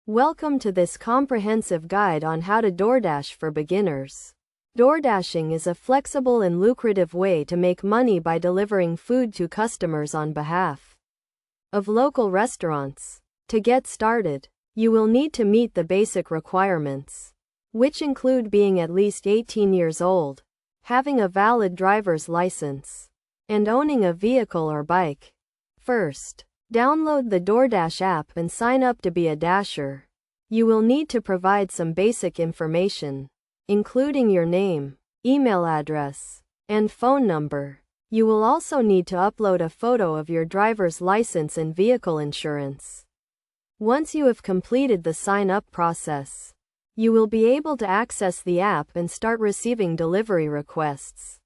Welcome to this comprehensive guide on how to DoorDash for beginners. DoorDashing is a flexible and lucrative way to make money by delivering food to customers on behalf of local restaurants. To get started, you will need to meet the basic requirements, which include being at least 18 years old, having a valid driver's license, and owning a vehicle or bike. First, download the DoorDash app and sign up to be a Dasher. You will need to provide some basic information, including your name, email address, and phone number. You will also need to upload a photo of your driver's license and vehicle insurance. Once you have completed the sign-up process, you will be able to access the app and start receiving delivery requests.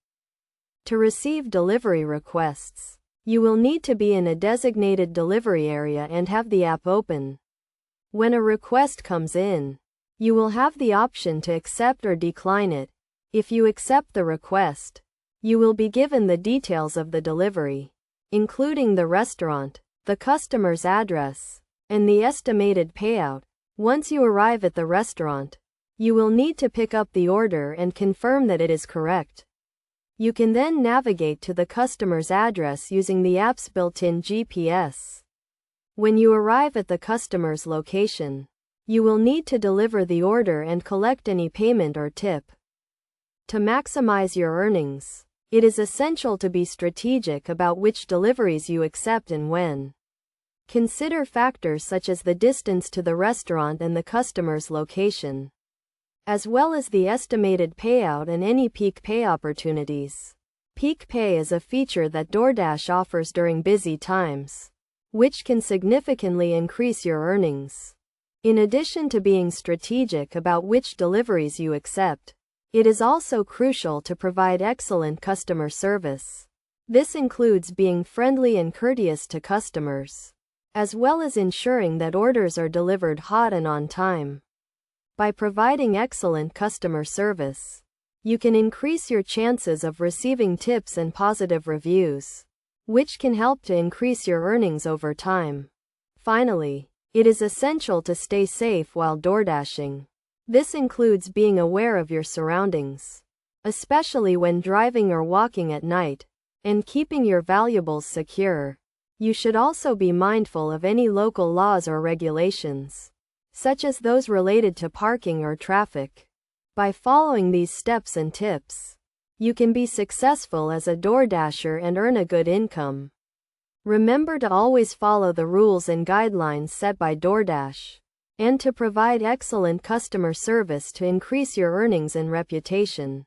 To receive delivery requests, you will need to be in a designated delivery area and have the app open. When a request comes in, you will have the option to accept or decline it. If you accept the request, you will be given the details of the delivery, including the restaurant, the customer's address, and the estimated payout. Once you arrive at the restaurant, you will need to pick up the order and confirm that it is correct. You can then navigate to the customer's address using the app's built-in GPS. When you arrive at the customer's location, you will need to deliver the order and collect any payment or tip. To maximize your earnings, it is essential to be strategic about which deliveries you accept and when. Consider factors such as the distance to the restaurant and the customer's location, as well as the estimated payout and any peak pay opportunities. Peak pay is a feature that DoorDash offers during busy times, which can significantly increase your earnings. In addition to being strategic about which deliveries you accept, it is also crucial to provide excellent customer service. This includes being friendly and courteous to customers, as well as ensuring that orders are delivered hot and on time. By providing excellent customer service, you can increase your chances of receiving tips and positive reviews, which can help to increase your earnings over time. Finally, it is essential to stay safe while DoorDashing. This includes being aware of your surroundings, especially when driving or walking at night, and keeping your valuables secure. You should also be mindful of any local laws or regulations, such as those related to parking or traffic. By following these steps and tips, you can be successful as a DoorDasher and earn a good income. Remember to always follow the rules and guidelines set by DoorDash, and to provide excellent customer service to increase your earnings and reputation.